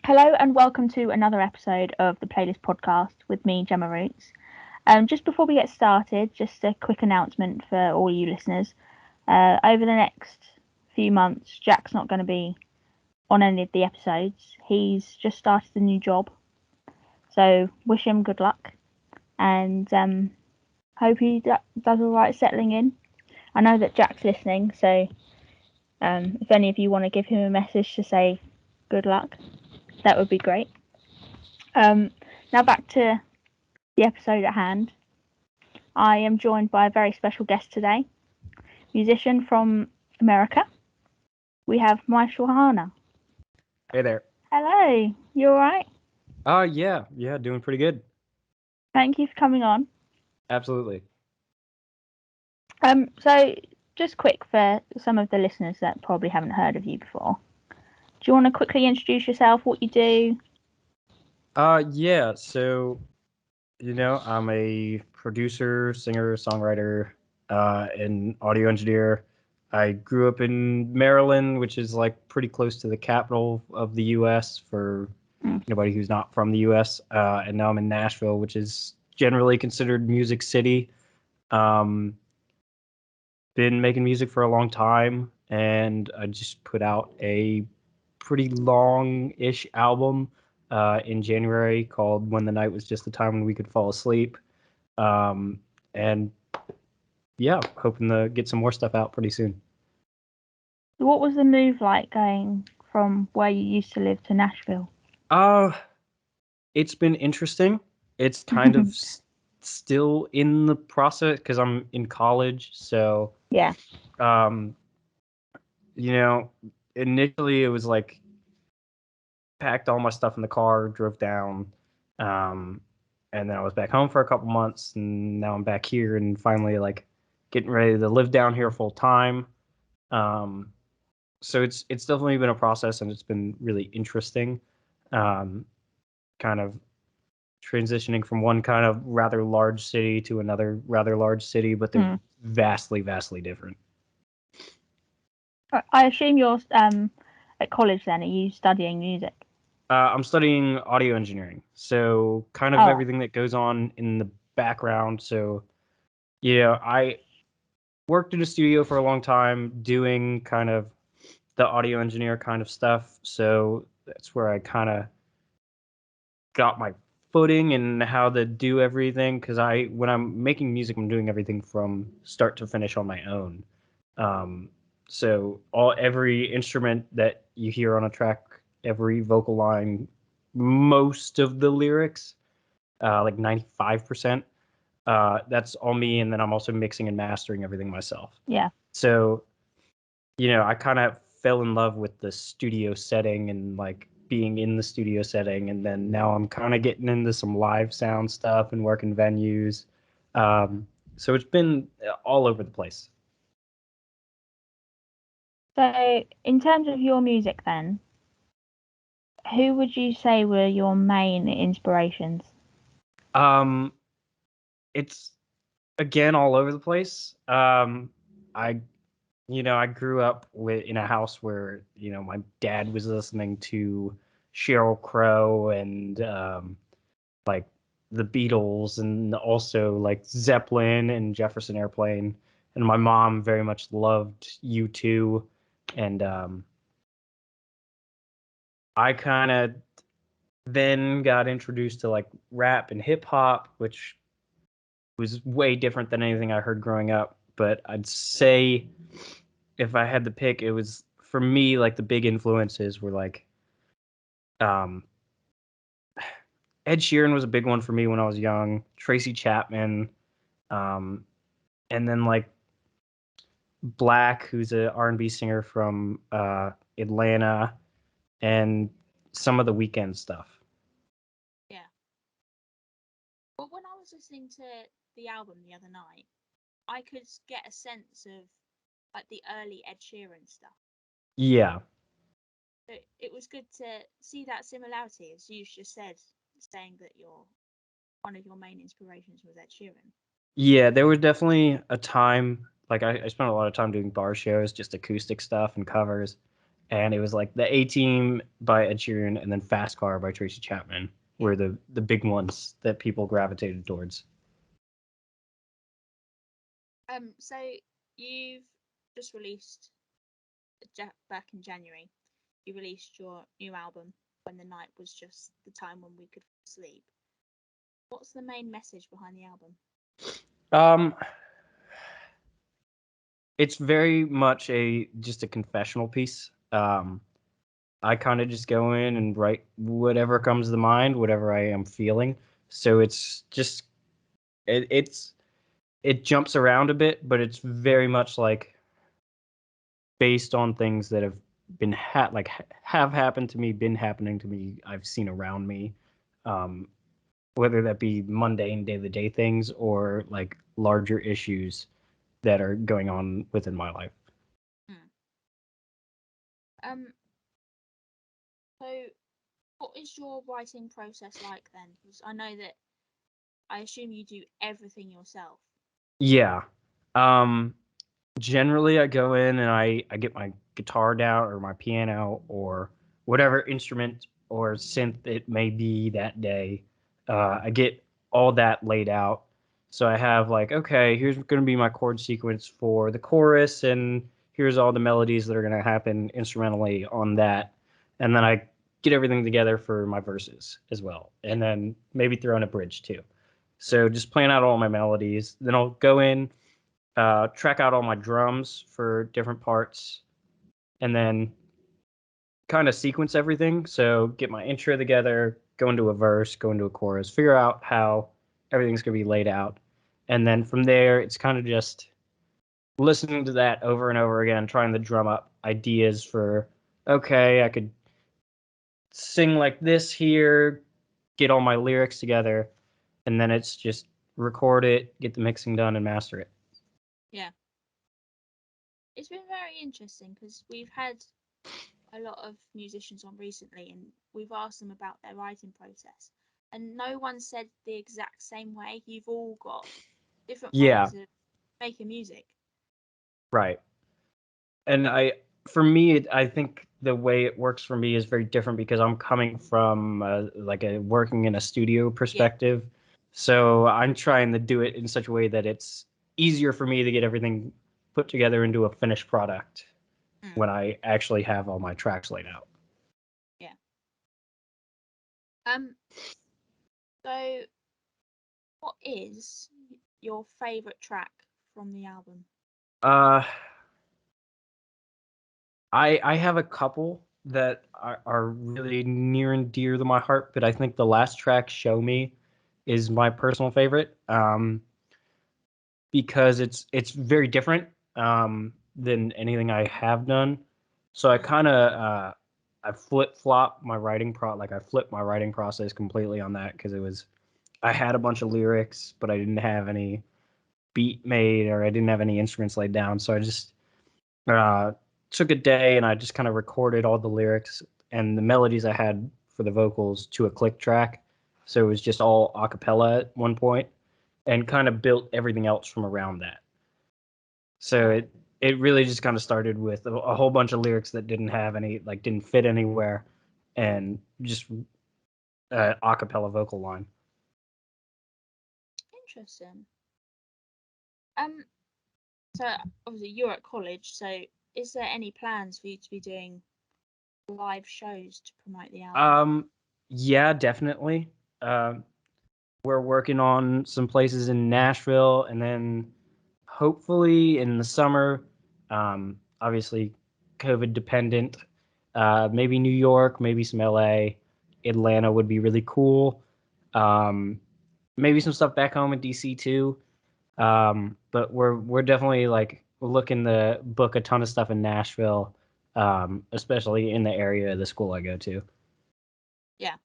Hello and welcome to another episode of the Playlist Podcast with me, Gemma Roots. Just before we get started, just a quick announcement for all you listeners. Over the next few months, Jack's not going to be on any of the episodes. He's just started a new job, so wish him good luck and hope he does all right settling in. I know that Jack's listening, so if any of you want to give him a message to say good luck, that would be great. Now back to the episode at hand. I am joined by a very special guest today, musician from America. We have Michael Harner. Hey there. Hello, you alright? Yeah, doing pretty good. Thank you for coming on. Absolutely. So just quick for some of the listeners that probably haven't heard of you before. Do you want to quickly introduce yourself, what you do? Yeah, so, I'm a producer, singer, songwriter, and audio engineer. I grew up in Maryland, which is like pretty close to the capital of the US for anybody who's not from the US. And now I'm in Nashville, which is generally considered Music City. Um, been making music for a long time, and I just put out a pretty long-ish album in January called "When the Night Was Just the Time When We Could Fall Asleep," and yeah, hoping to get some more stuff out pretty soon. What was the move like going from where you used to live to Nashville? Uh, it's been interesting. It's kind of still in the process because I'm in college, so Yeah. um, you know, initially it was like packed all my stuff in the car, drove down, um, and then I was back home for a couple months, and now I'm back here and finally like getting ready to live down here full time. Um, so it's definitely been a process, and it's been really interesting. Um, kind of transitioning from one kind of rather large city to another rather large city, but they're vastly different. I assume you're at college then. Are you studying music? I'm studying audio engineering, so kind of Oh, everything that goes on in the background. So, yeah, I worked in a studio for a long time doing kind of the audio engineer kind of stuff. So that's where I kind of got my footing and how to do everything. Because when I'm making music, I'm doing everything from start to finish on my own. Um, so every instrument that you hear on a track, every vocal line, most of the lyrics, like 95%, that's all me. And then I'm also mixing and mastering everything myself. yeah. So, I kind of fell in love with the studio setting and like being in the studio setting. And then now I'm kind of getting into some live sound stuff and working venues. So it's been all over the place. So, in terms of your music, then, who would you say were your main inspirations? Um, it's again all over the place. I I grew up in a house where my dad was listening to Sheryl Crow and like the Beatles and also like Zeppelin and Jefferson Airplane, and my mom very much loved U2, and I kind of then got introduced to like rap and hip hop, which was way different than anything I heard growing up. But I'd say if I had to pick, it was for me like the big influences were like um, Ed Sheeran was a big one for me when I was young. Tracy Chapman, um, and then like Black, who's a R&B singer from Atlanta, and some of the Weekend stuff. Yeah. But when I was listening to the album the other night, I could get a sense of like the early Ed Sheeran stuff. Yeah, So it was good to see that similarity, as you just said, saying that your one of your main inspirations was Ed Sheeran. yeah. There was definitely a time like I spent a lot of time doing bar shows, just acoustic stuff and covers, and it was like the A Team by Ed Sheeran and then Fast Car by Tracy Chapman were the big ones that people gravitated towards. So you've just released back in January. You released your new album when the night was just the time when we could sleep. What's the main message behind the album? Um, it's very much just a confessional piece. I kind of just go in and write whatever comes to mind, whatever I am feeling. So it's just it's it jumps around a bit, but it's very much like based on things that have have happened to me, been happening to me, I've seen around me, um, whether that be mundane day to day things or like larger issues that are going on within my life. Hmm. Um. So, what is your writing process like then? Because I know that I assume you do everything yourself. Yeah. Um, Generally, I go in and I get my guitar down or my piano or whatever instrument or synth it may be that day. I get all that laid out. So I have like, okay, here's going to be my chord sequence for the chorus, and here's all the melodies that are going to happen instrumentally on that. And then I get everything together for my verses as well. Yeah. And then maybe throw in a bridge too. So just playing out all my melodies. Then I'll go in, track out all my drums for different parts, and then kind of sequence everything. So get my intro together, go into a verse, go into a chorus, figure out how everything's going to be laid out. And then from there, it's kind of just listening to that over and over again, trying to drum up ideas for, okay, I could sing like this here, get all my lyrics together, and then it's just record it, get the mixing done, and master it. Yeah. It's been very interesting because we've had a lot of musicians on recently and we've asked them about their writing process. And no one said the exact same way. You've all got different Yeah, ways of making music. right. And for me, I think the way it works for me is very different because I'm coming from like a working in a studio Yeah. perspective. So I'm trying to do it in such a way that it's easier for me to get everything put together into a finished product Mm. when I actually have all my tracks laid out. Yeah. Um. So, what is your favorite track from the album? Uh, I have a couple that are really near and dear to my heart, but I think the last track, "Show Me," is my personal favorite. Because it's very different than anything I have done. So I Mm. kind of I flip flop my I flipped my writing process completely on that because it was I had a bunch of lyrics but I didn't have any beat made or I didn't have any instruments laid down. So I just uh, took a day and I just kind of recorded all the lyrics and the melodies I had for the vocals to a click track. So it was just all a cappella at one point and Yeah. kind of built everything else from around that. So Right. it really just kind of started with a whole bunch of lyrics that didn't have any like didn't fit anywhere, and just a cappella vocal line. Interesting. Um. So obviously you're at college. So is there any plans for you to be doing live shows to promote the album? Yeah, definitely. Um, we're working on some places in Nashville, and then hopefully in the summer, obviously COVID dependent, maybe New York, maybe some LA, Atlanta would be really cool. Um, Maybe some stuff back home in DC too. But we're definitely like looking to book a ton of stuff in Nashville, especially in the area of the school I go to. Yeah.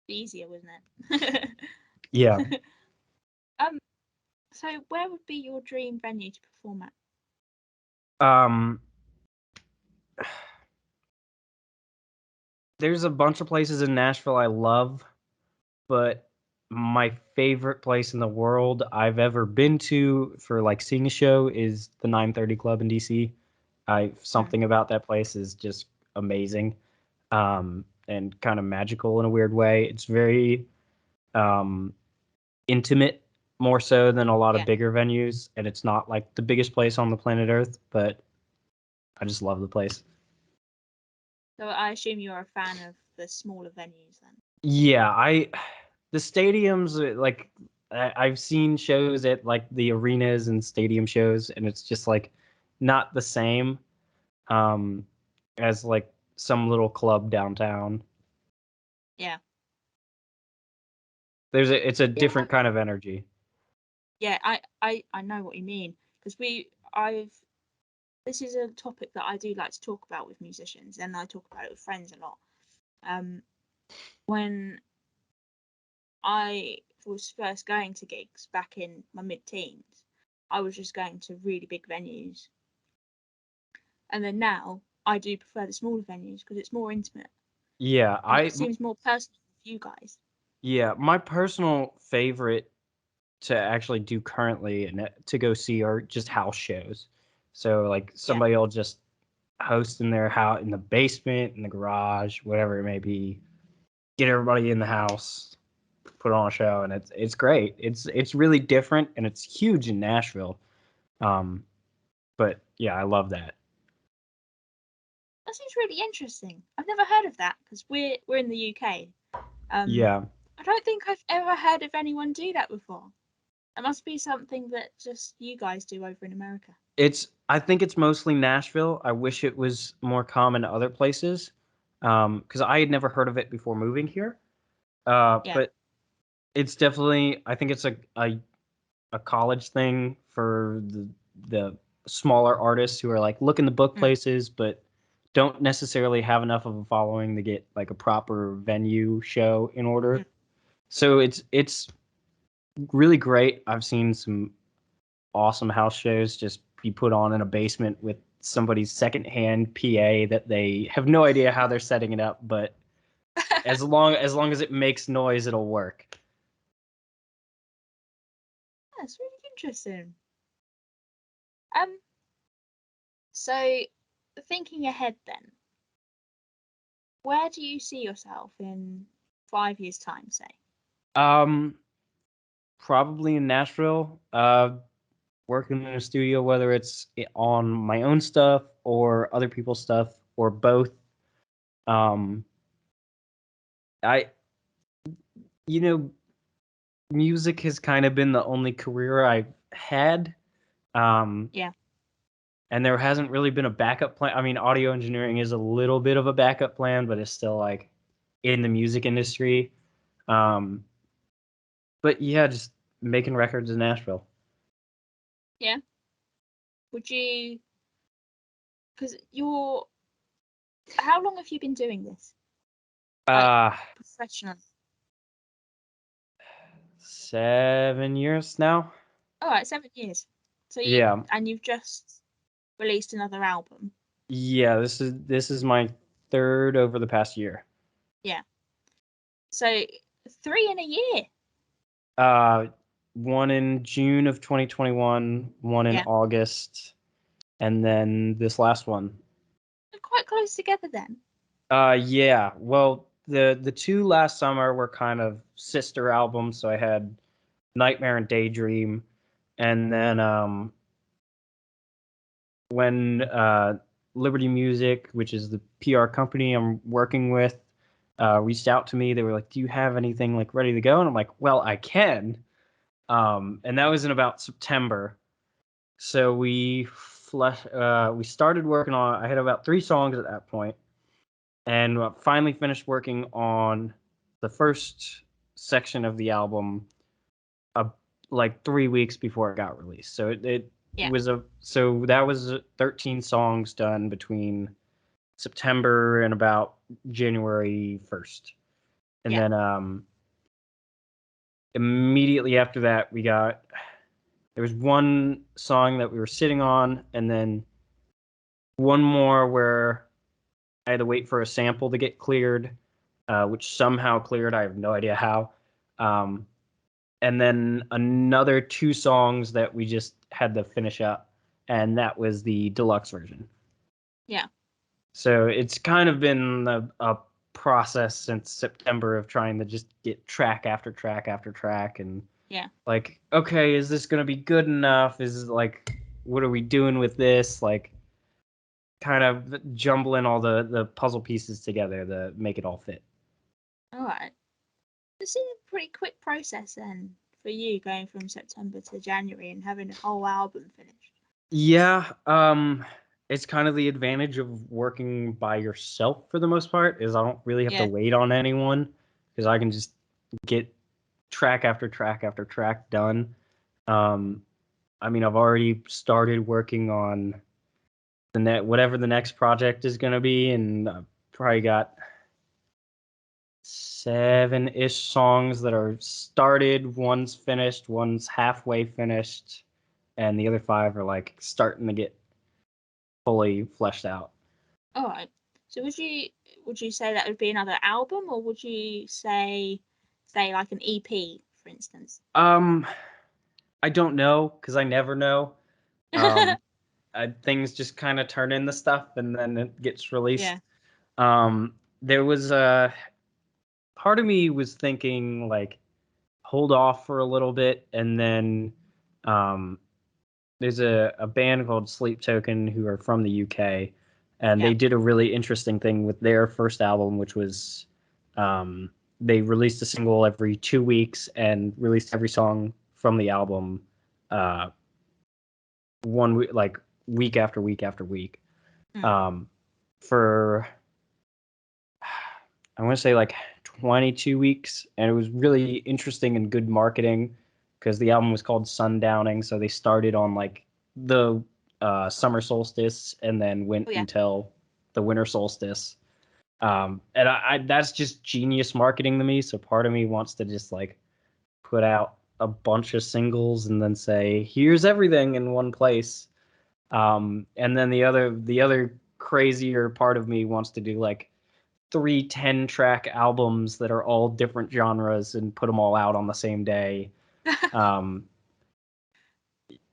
Be easier, wouldn't it? Yeah. um. So where would be your dream venue to perform at? Um, there's a bunch of places in Nashville I love, but my favorite place in the world I've ever been to for like seeing a show is the 930 Club in DC. Something about that place is just amazing, and kind of magical in a weird way. It's very um, intimate, more so than a lot of Yeah. bigger venues, and it's not like the biggest place on the planet Earth, but I just love the place. So I assume you're a fan of the smaller venues then. Yeah, the stadiums like I've seen shows at like the arenas and stadium shows, and it's just like not the same um as like some little club downtown. Yeah. It's a Yeah. different kind of energy. Yeah, I know what you mean because I've this is a topic that I do like to talk about with musicians, and I talk about it with friends a lot. When I was first going to gigs back in my mid-teens, I was just going to really big venues, and then now I do prefer the smaller venues because it's more intimate Yeah, and it seems more personal for you guys. my personal favorite to actually do currently and to go see are just house shows. So like Yeah. somebody will just host in their house, in the basement, in the garage, whatever it may be. Get everybody in the house, put on a show, and it's great. It's really different, and it's huge in Nashville. Um, but yeah, I love that. That seems really interesting. I've never heard of that because we're in the UK. Um, Yeah, I don't think I've ever heard of anyone do that before. It must be something that just you guys do over in America. I think it's mostly Nashville. I wish it was more common other places, because I had never heard of it before moving here. Yeah. But it's definitely, I think it's a college thing for the smaller artists who are like looking to book Mm. places, but don't necessarily have enough of a following to get like a proper venue show in order. Mm. So it's really great. I've seen some awesome house shows just be put on in a basement with somebody's secondhand PA that they have no idea how they're setting it up, but as long as it makes noise, it'll work. That's really interesting. Um, so thinking ahead then, where do you see yourself in 5 years' time, say? Um, Probably in Nashville. Working in a studio, whether it's on my own stuff or other people's stuff or both. Um, I, you know, music has kind of been the only career I've had. Um, Yeah. and there hasn't really been a backup plan. I mean, audio engineering is a little bit of a backup plan, but it's still like in the music industry. Um, but yeah, just making records in Nashville. Yeah. Would you? Because you're. How long have you been doing this? Like Uh, professionally? 7 years now. All right, 7 years. So Yeah. you've just released another album. Yeah, this is my third over the past year. Yeah. So 3 in a year. Uh, One in June of 2021, one in Yeah. August, and then this last one. They're quite close together then. Yeah. Well, the two last summer were kind of sister albums. So I had Nightmare and Daydream, and then when Liberty Music, which is the PR company I'm working with, reached out to me. They were like, "Do you have anything like ready to go?" And I'm like, "Well, I can." And that was in about September. So we started working on. I had about 3 songs at that point, and finally finished working on the first section of the album, uh, like 3 weeks before it got released. So it Yeah. was so that was 13 songs done between September and about January 1st. And Yeah. then immediately after that there was one song that we were sitting on, and then one more where I had to wait for a sample to get cleared, which somehow cleared. I have no idea how. Um, and then another 2 songs that we just had to finish up, and that was the deluxe version. Yeah. So it's kind of been a process since September of trying to just get track after track after track, and Yeah. like, okay, is this gonna be good enough? Is it like, what are we doing with this? Like, kind of jumbling all the puzzle pieces together to make it all fit. All right. It's a pretty quick process then for you going from September to January and having a whole album finished. Yeah, it's kind of the advantage of working by yourself for the most part, is I don't really have to Yeah. wait on anyone, because I can just get track after track after track done. Um, I mean, I've already started working on whatever the next project is going to be, and I've probably got 7-ish songs that are started. One's finished, one's halfway finished, and the other 5 are like starting to get fully fleshed out. All right. So would you say that would be another album, or would you say like an EP, for instance? I don't know, because I never know. Um, things just kind of turn into stuff, and then it gets released. Yeah. There was a part of me was thinking like, hold off for a little bit, and then um, there's a band called Sleep Token who are from the UK, and Yeah. they did a really interesting thing with their first album, which was they released a single every 2 weeks and released every song from the album uh, one week, like week after week after week, Mm. for I want to say like 22 weeks, and it was really interesting and good marketing because the album was called Sundowning, so they started on like the summer solstice and then went Oh yeah. until the winter solstice. And I that's just genius marketing to me. So part of me wants to just like put out a bunch of singles and then say, here's everything in one place. And then the other crazier part of me wants to do like 3 10-track albums that are all different genres and put them all out on the same day. Um,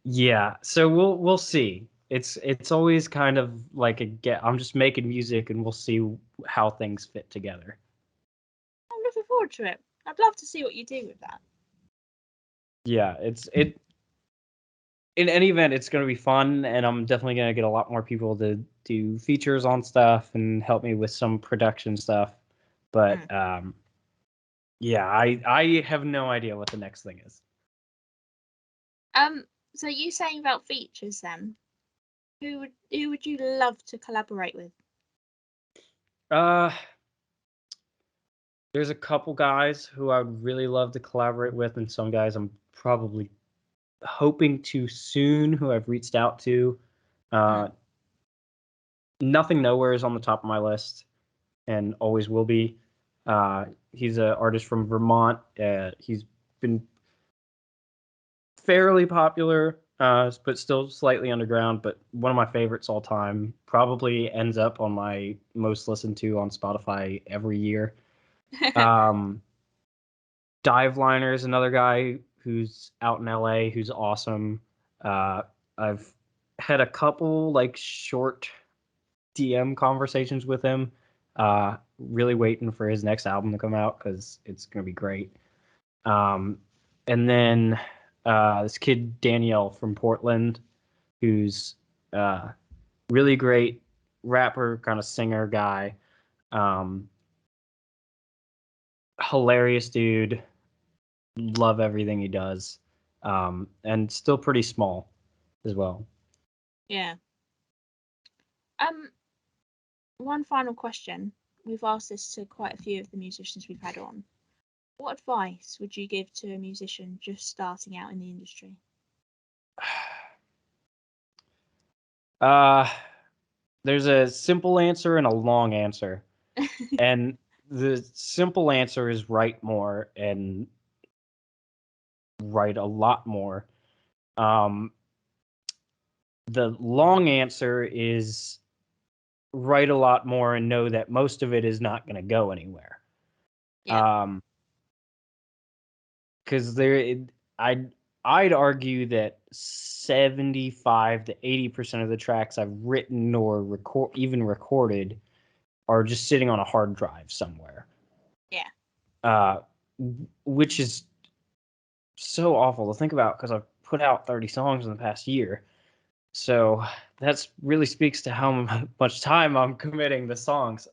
yeah, so we'll see. It's always kind of like I'm just making music, and we'll see how things fit together. I'm looking forward to it. I'd love to see what you do with that. Yeah, it in any event, it's going to be fun, and I'm definitely going to get a lot more people to do features on stuff and help me with some production stuff. But yeah, I have no idea what the next thing is. So you saying about features then? Who would you love to collaborate with? Uh, there's a couple guys who I would really love to collaborate with, and some guys I'm probably hoping to soon, who I've reached out to. Uh, Nothing Nowhere is on the top of my list, and always will be. He's an artist from Vermont. He's been fairly popular, but still slightly underground. But one of my favorites all time. Probably ends up on my most listened to on Spotify every year. Diveliner is another guy who's out in LA who's awesome. I've had a couple like short DM conversations with him. Really waiting for his next album to come out because it's gonna be great. And then this kid Danielle from Portland, who's really great rapper, kind of singer guy. Um, Hilarious dude. Love everything he does. And still pretty small as well. Yeah. One final question. We've asked this to quite a few of the musicians we've had on. What advice would you give to a musician just starting out in the industry? Uh, there's a simple answer and a long answer. And the simple answer is write more and write a lot more. Um, the long answer is write a lot more and know that most of it is not going to go anywhere. Yeah. Because there, I I'd argue that 75 to 80% of the tracks I've written or recorded are just sitting on a hard drive somewhere. Yeah. Which is so awful to think about because I've put out 30 songs in the past year. So that really speaks to how much time I'm committing to songs.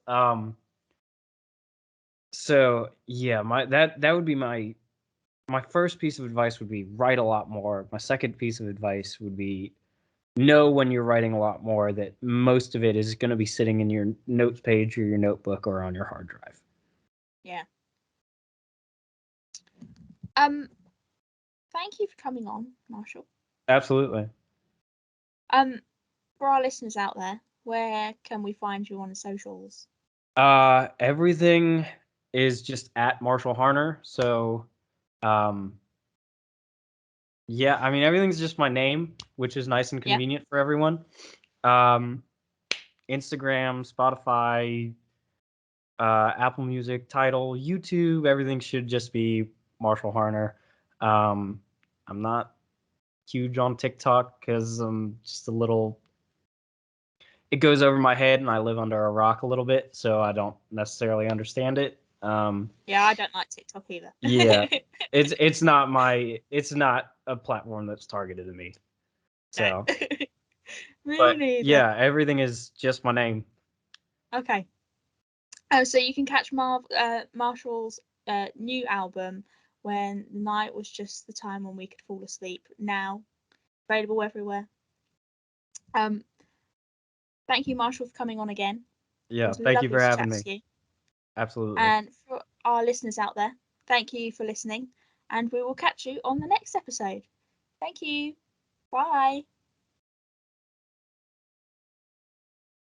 So yeah, that would be my first piece of advice would be write a lot more. My second piece of advice would be know when you're writing a lot more that most of it is going to be sitting in your notes page or your notebook or on your hard drive. Yeah. Thank you for coming on, Marshall. Absolutely. For our listeners out there, where can we find you on the socials? Everything is just at Marshall Harner. So, yeah, I mean, everything's just my name, which is nice and convenient for everyone. Instagram, Spotify, Apple Music, Tidal, YouTube, everything should just be Marshall Harner. I'm not huge on TikTok because I'm just a little. It goes over my head, and I live under a rock a little bit, so I don't necessarily understand it. Yeah, I don't like TikTok either. Yeah, it's not a platform that's targeted to me. So, Me but neither. yeah, everything is just my name. Okay. So you can catch Marshall's new album, When the Night Was Just the Time When We Could Fall Asleep, now available everywhere. Thank you, Marshall, for coming on again. Yeah, It was thank you lovely for to having chat me. to you. Absolutely. And for our listeners out there, thank you for listening, and we will catch you on the next episode. Thank you. Bye.